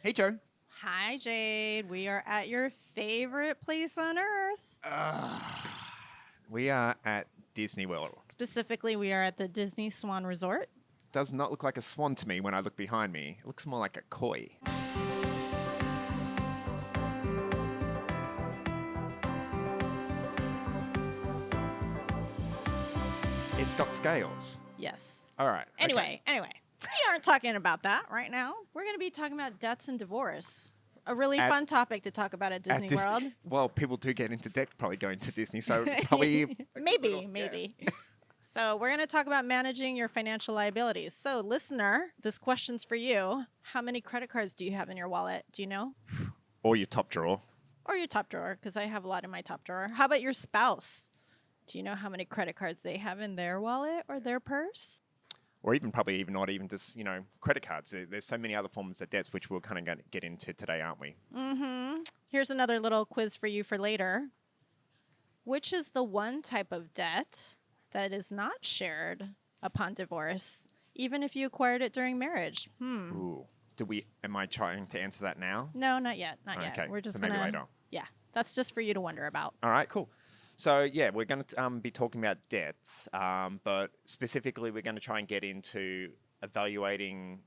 Hey, Joe. Hi, Jade. We are at your favorite place on earth. We are at Disney World. Specifically, we are at the Disney Swan Resort. Does not look like a swan to me when I look behind me. It looks more like a koi. It's got scales. Yes. All right. Anyway, we aren't talking about that right now. We're going to be talking about debts and divorce. A really fun topic to talk about at Disney World. Well, people do get into debt probably going to Disney, so probably... Maybe. So we're going to talk about managing your financial liabilities. So listener, this question's for you. How many credit cards do you have in your wallet? Do you know? Or your top drawer. Or your top drawer, because I have a lot in my top drawer. How about your spouse? Do you know how many credit cards they have in their wallet or their purse? Or even probably even not even just, credit cards. There's so many other forms of debts, which we're kind of going to get into today, aren't we? Mm-hmm. Here's another little quiz for you for later. Which is the one type of debt that is not shared upon divorce, even if you acquired it during marriage? Ooh. Am I trying to answer that now? No, not yet. Not yet. Okay. We're just maybe later. Yeah, that's just for you to wonder about. All right, cool. So, yeah, we're going to be talking about debts, but specifically we're going to try and get into evaluating,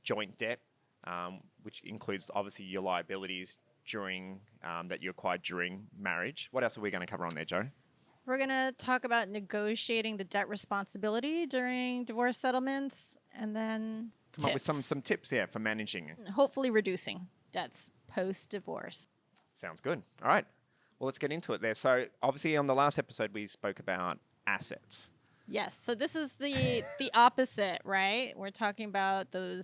joint debt, which includes obviously your liabilities during that you acquired during marriage. What else are we going to cover on there, Joe? We're going to talk about negotiating the debt responsibility during divorce settlements, and then come up with some tips, for managing. Hopefully reducing debts post-divorce. Sounds good. All right. Well, let's get into it there. So, obviously, on the last episode, we spoke about assets. Yes. So this is the opposite, right? We're talking about the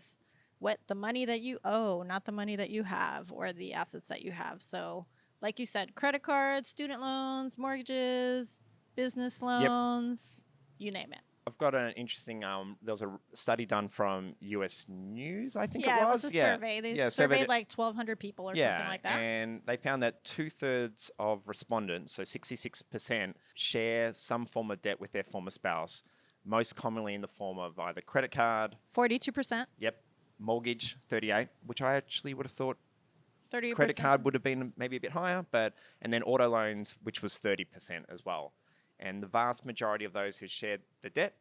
money that you owe, not the money that you have, or the assets that you have. So, like you said, credit cards, student loans, mortgages, business loans, you name it. I've got an interesting, there was a study done from US News, I think it was. Yeah, it was a survey. They surveyed like 1,200 people or something like that. And they found that 2/3 of respondents, so 66%, share some form of debt with their former spouse, most commonly in the form of either credit card. 42%. Yep. Mortgage, 38%, which I actually would have thought 30%. Credit card would have been maybe a bit higher, and then auto loans, which was 30% as well. And the vast majority of those who shared the debt,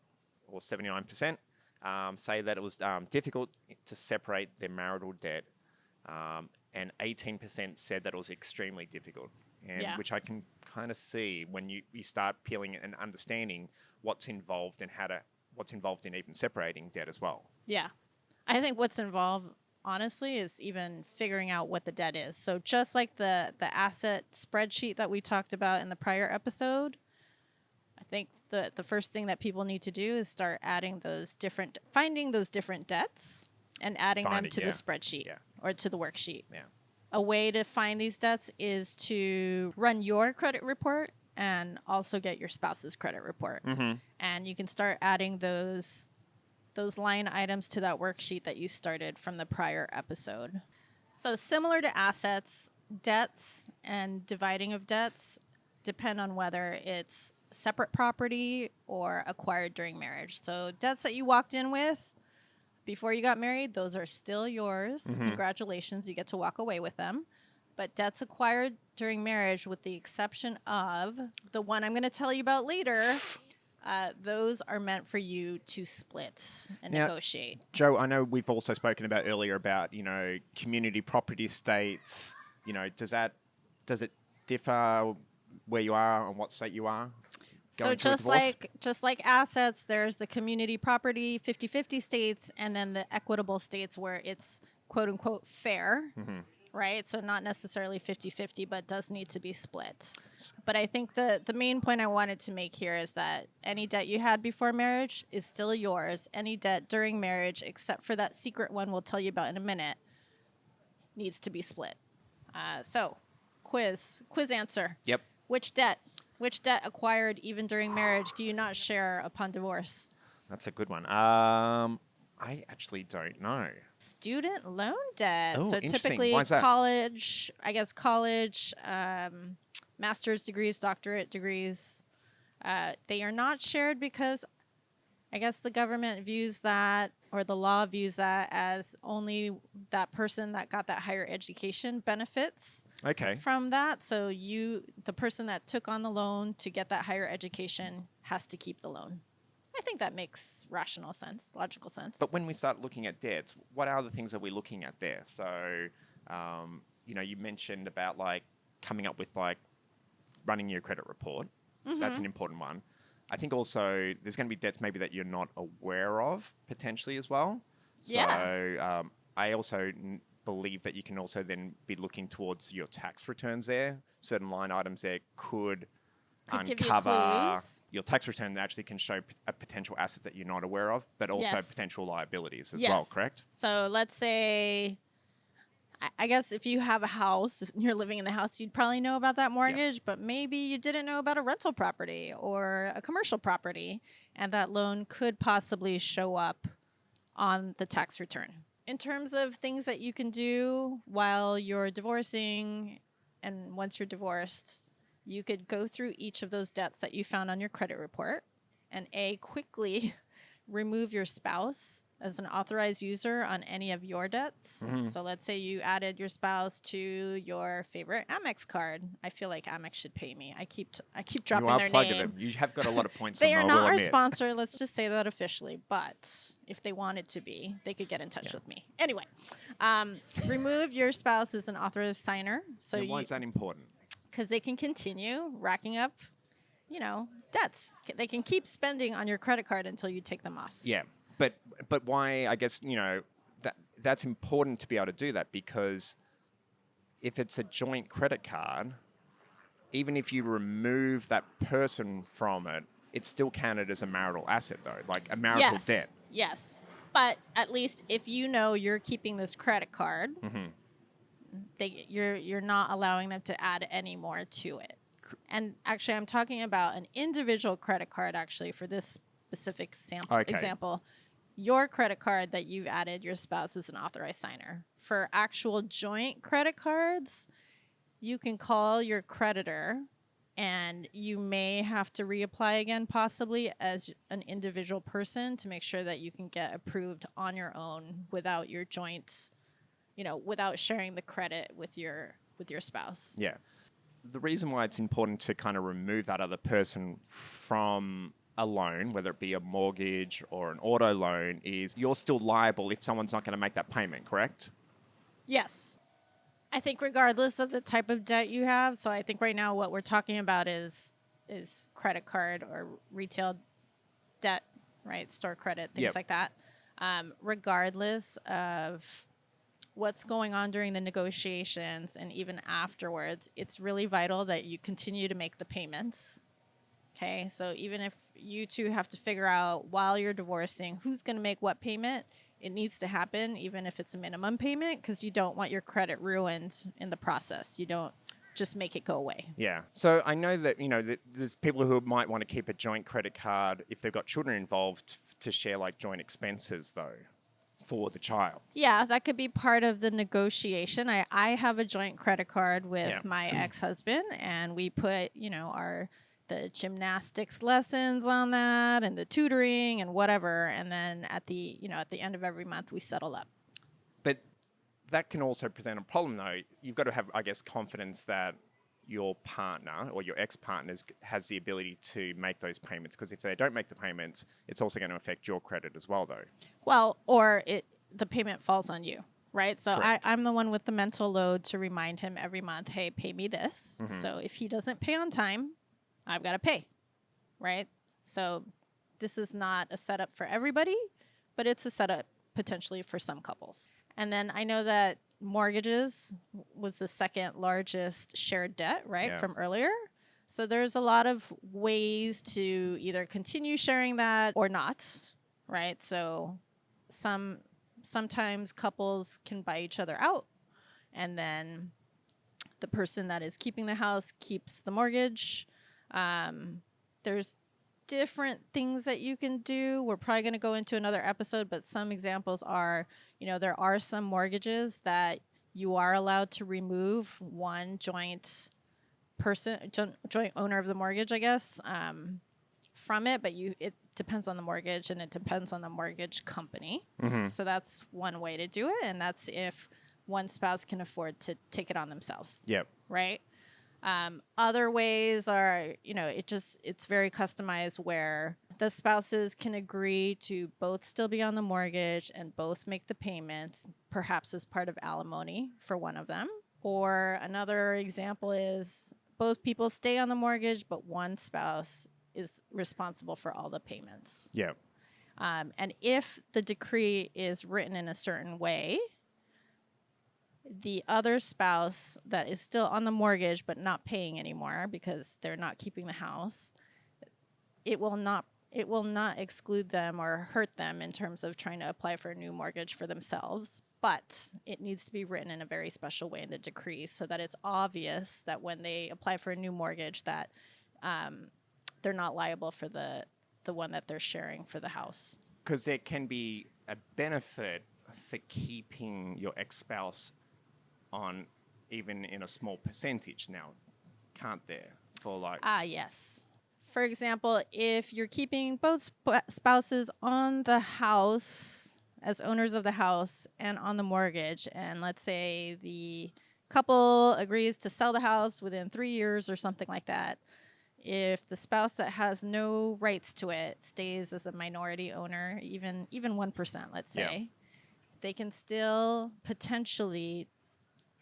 or 79%, say that it was difficult to separate their marital debt, and 18% said that it was extremely difficult, which I can kind of see when you start peeling and understanding what's involved and what's involved in even separating debt as well. Yeah. I think what's involved, honestly, is even figuring out what the debt is. So just like the asset spreadsheet that we talked about in the prior episode, I think the first thing that people need to do is start finding those different debts and adding them to the spreadsheet or to the worksheet. Yeah. A way to find these debts is to run your credit report and also get your spouse's credit report. Mm-hmm. And you can start adding those line items to that worksheet that you started from the prior episode. So similar to assets, debts and dividing of debts depend on whether it's separate property or acquired during marriage. So debts that you walked in with before you got married, those are still yours. Mm-hmm. Congratulations, you get to walk away with them. But debts acquired during marriage, with the exception of the one I'm going to tell you about later, those are meant for you to split and negotiate. Joe, I know we've also spoken about earlier about, community property estates. Does it differ where you are and what state you are? So just like assets, there's the community property 50-50 states, and then the equitable states where it's quote unquote fair. Mm-hmm. Right? So not necessarily 50-50, but does need to be split. But I think the main point I wanted to make here is that any debt you had before marriage is still yours. Any debt during marriage, except for that secret one we'll tell you about in a minute, needs to be split. So, quiz answer. Yep. Which debt acquired even during marriage do you not share upon divorce? That's a good one. I actually don't know. Student loan debt. Oh, so typically Why is that? college, master's degrees, doctorate degrees, they are not shared because I guess the government views that, or the law views that, as only that person that got that higher education benefits Okay. from that. So the person that took on the loan to get that higher education has to keep the loan. I think that makes rational sense, logical sense. But when we start looking at debts, what other things are we looking at there? So, you mentioned about like coming up with like running your credit report. That's an important one. I think also there's going to be debts maybe that you're not aware of potentially as well. So I also believe that you can also then be looking towards your tax returns there. Certain line items there could give you uncover clues. your tax return that actually can show a potential asset that you're not aware of, but also Yes. potential liabilities as Yes. well, correct? So let's say, I guess if you have a house, and you're living in the house, you'd probably know about that mortgage, but maybe you didn't know about a rental property or a commercial property, and that loan could possibly show up on the tax return. In terms of things that you can do while you're divorcing and once you're divorced, you could go through each of those debts that you found on your credit report and quickly remove your spouse as an authorized user on any of your debts. So let's say you added your spouse to your favorite Amex card. I feel like Amex should pay me. I keep dropping You are their plugging name. them. You have got a lot of points. They are I not will our admit. sponsor. Let's just say that officially. But if they wanted to be, they could get in touch with me. Anyway, remove your spouse as an authorized signer. So And why is that important? because they can continue racking up, debts. They can keep spending on your credit card until you take them off. Yeah, but why? I guess that's important to be able to do that, because if it's a joint credit card, even if you remove that person from it, it's still counted as a marital asset, though, like a marital debt. Yes, but at least if you're keeping this credit card, you're not allowing them to add any more to it. And actually, I'm talking about an individual credit card, actually, for this specific example. Your credit card that you've added, your spouse is an authorized signer. For actual joint credit cards, you can call your creditor, and you may have to reapply again, possibly as an individual person, to make sure that you can get approved on your own without your joint, without sharing the credit with your spouse. Yeah. The reason why it's important to kind of remove that other person from a loan, whether it be a mortgage or an auto loan, is you're still liable if someone's not going to make that payment, correct? Yes. I think regardless of the type of debt you have, so I think right now what we're talking about is credit card or retail debt, right? Store credit, things like that. Regardless of what's going on during the negotiations and even afterwards, it's really vital that you continue to make the payments. Okay, so even if you two have to figure out while you're divorcing who's going to make what payment, it needs to happen, even if it's a minimum payment, because you don't want your credit ruined in the process. You don't just make it go away. Yeah. So I know that, there's people who might want to keep a joint credit card if they've got children involved to share like joint expenses, though, for the child. Yeah, that could be part of the negotiation. I have a joint credit card with my ex-husband, and we put, the gymnastics lessons on that and the tutoring and whatever, and then at the end of every month we settle up. But that can also present a problem, though. You've got to have, I guess, confidence that your partner or your ex-partner has the ability to make those payments, because if they don't make the payments, it's also going to affect your credit as well, though. Well, or the payment falls on you, right? So Correct. I'm the one with the mental load to remind him every month, hey, pay me this. So if he doesn't pay on time, I've got to pay, right? So this is not a setup for everybody, but it's a setup potentially for some couples. And then I know that mortgages was the second largest shared debt, right, from earlier. So there's a lot of ways to either continue sharing that or not, right? So sometimes couples can buy each other out, and then the person that is keeping the house keeps the mortgage. There's different things that you can do. We're probably going to go into another episode, but some examples are, there are some mortgages that you are allowed to remove one joint owner of the mortgage, I guess, from it, but depends on the mortgage and it depends on the mortgage company. Mm-hmm. So that's one way to do it. And that's if one spouse can afford to take it on themselves. Yep. Right? Other ways are, it's very customized where the spouses can agree to both still be on the mortgage and both make the payments, perhaps as part of alimony for one of them. Or another example is both people stay on the mortgage, but one spouse is responsible for all the payments. Yep. And if the decree is written in a certain way, the other spouse that is still on the mortgage but not paying anymore because they're not keeping the house, it will not exclude them or hurt them in terms of trying to apply for a new mortgage for themselves. But it needs to be written in a very special way in the decree so that it's obvious that when they apply for a new mortgage that they're not liable for the one that they're sharing for the house. Because there can be a benefit for keeping your ex-spouse on even in a small percentage now, can't there? For like... Yes. For example, if you're keeping both spouses on the house as owners of the house and on the mortgage, and let's say the couple agrees to sell the house within 3 years or something like that, if the spouse that has no rights to it stays as a minority owner, even 1%, let's say, they can still potentially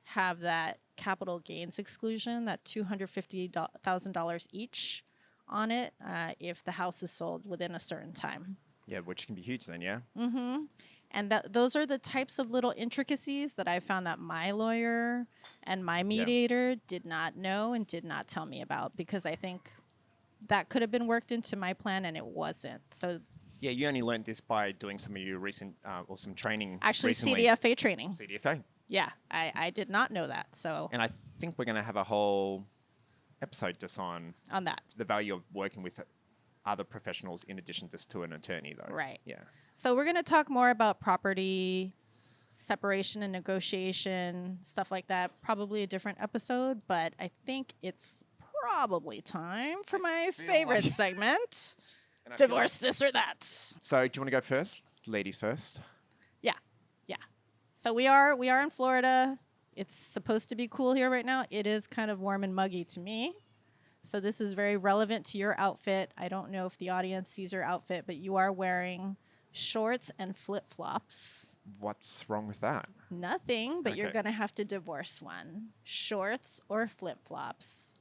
have that capital gains exclusion, that $250,000 each on it, if the house is sold within a certain time. Yeah, which can be huge then, yeah? Mm-hmm. And those are the types of little intricacies that I found that my lawyer and my mediator did not know and did not tell me about, because I think that could have been worked into my plan and it wasn't. So yeah, you only learned this by doing some of your recent or some training. Actually, recently. CDFA training. CDFA. Yeah, I did not know that. So and I think we're going to have a whole episode just on that, the value of working with other professionals in addition just to an attorney, though. Right. Yeah. So we're going to talk more about property separation and negotiation, stuff like that. Probably a different episode, but I think it's probably time for my favorite segment. Divorce this or that. So do you want to go first? Ladies first. Yeah. So we are in Florida. It's supposed to be cool here right now. It is kind of warm and muggy to me. So this is very relevant to your outfit. I don't know if the audience sees your outfit, but you are wearing shorts and flip-flops. What's wrong with that? Nothing, but you're going to have to divorce one. Shorts or flip-flops.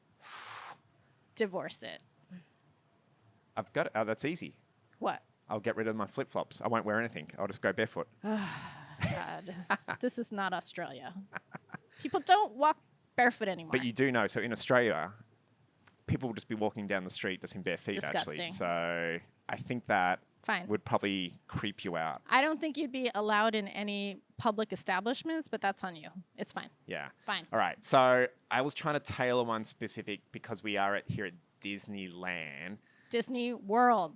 Divorce it. I've got it. Oh, that's easy. What? I'll get rid of my flip-flops. I won't wear anything. I'll just go barefoot. God, this is not Australia. People don't walk barefoot anymore. But you do know. So in Australia, people will just be walking down the street just in bare feet, disgusting. Actually. So I think that would probably creep you out. I don't think you'd be allowed in any public establishments, but that's on you. It's fine. Yeah. Fine. All right. So I was trying to tailor one specific because we are here at Disneyland. Disney World.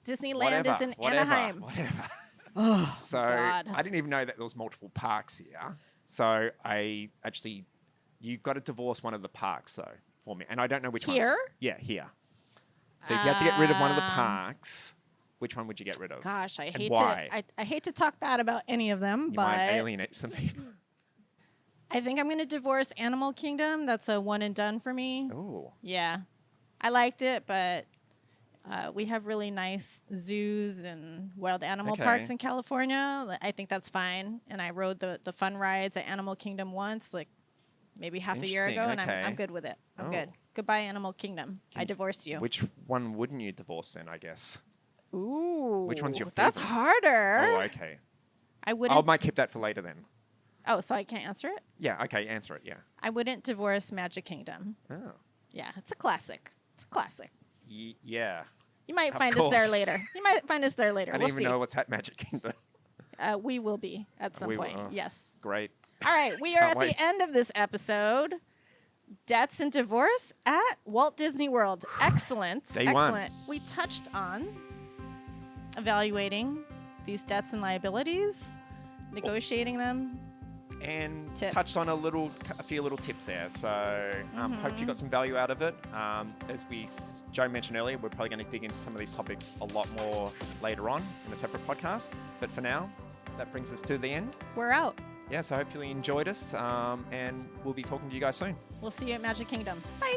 Disneyland is in Anaheim. Whatever. Oh, so God. I didn't even know that there was multiple parks here. So you've got to divorce one of the parks though for me, and I don't know which ones. Here? Yeah, here. So if you had to get rid of one of the parks, which one would you get rid of? Gosh, I hate to talk bad about any of them, you but might alienate some people. I think I'm going to divorce Animal Kingdom. That's a one and done for me. Oh. Yeah, I liked it, but we have really nice zoos and wild animal parks in California. I think that's fine. And I rode the fun rides at Animal Kingdom once, like maybe half a year ago, and I'm good with it. I'm good. Goodbye, Animal Kingdom. I divorce you. Which one wouldn't you divorce then, I guess? Ooh. Which one's your favorite? That's harder. Oh, okay. I might keep that for later then. Oh, so I can't answer it? Yeah, okay, answer it, yeah. I wouldn't divorce Magic Kingdom. Oh. Yeah, it's a classic. It's a classic. Yeah. You might find us there later. I don't even know what's at Magic Kingdom. We will be at some point. Yes. Great. All right. We are at the end of this episode. Debts and divorce at Walt Disney World. Excellent. Day one. We touched on evaluating these debts and liabilities, negotiating them, and Tips. touched on a few little tips there. So hope you got some value out of it. As Joe mentioned earlier, we're probably going to dig into some of these topics a lot more later on in a separate podcast. But for now, that brings us to the end. We're out. Yeah, so hopefully you enjoyed us, and we'll be talking to you guys soon. We'll see you at Magic Kingdom. Bye.